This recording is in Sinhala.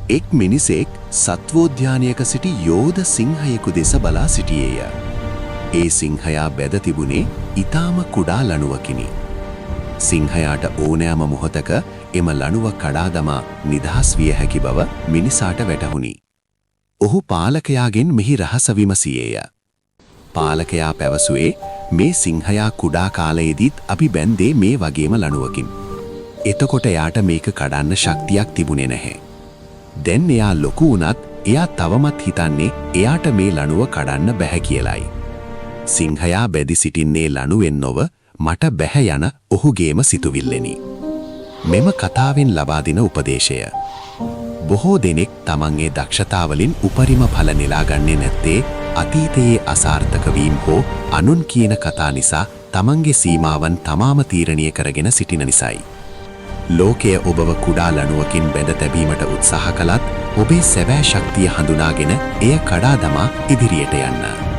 එක් මිනිසෙක් සත්වෝද්‍යානයක සිටි යෝධ සිංහයෙකු දෙස බලා සිටියේය. ඒ සිංහයා බැද තිබුණේ ඊටාම කුඩා ලණුවකිනි. සිංහයාට ඕනෑම මොහොතක එම ලණුව කඩා දමා නිදහස් විය හැකි බව මිනිසාට වැටහුණි. ඔහු පාලකයාගෙන් මෙහි රහස විමසියේය. පාලකයා පැවසුවේ මේ සිංහයා කුඩා කාලයේදීත් අපි බැන්දේ මේ වගේම ලණුවකින්. එතකොට එයාට මේක කඩන්න ශක්තියක් තිබුණේ නැහැ. දැන් එයා ලොකු වුණත් එයා තවමත් හිතන්නේ එයාට මේ ලණුව කඩන්න බැහැ කියලායි. සිංහයා බැදි සිටින්නේ ලණුවෙන් නොව මට බැහැ යන ඔහුගේම සිතුවිල්ලෙනි. මෙම කතාවෙන් ලබා දෙන උපදේශය. බොහෝ දෙනෙක් තමන්ගේ දක්ෂතාවලින් උපරිම ඵල නෙලාගන්නේ නැත්තේ අතීතයේ අසාර්ථක වීම හෝ අනුන් කියන කතා නිසා තමන්ගේ සීමාවන් තමාම තීරණය කරගෙන සිටින නිසායි. ලෝකය ඔබව කුඩා ලණුවකින් බැඳ තැබීමට උත්සාහ කළත් ඔබේ සැබෑ ශක්තිය හඳුනාගෙන එය කඩා දමා ඉදිරියට යන්න.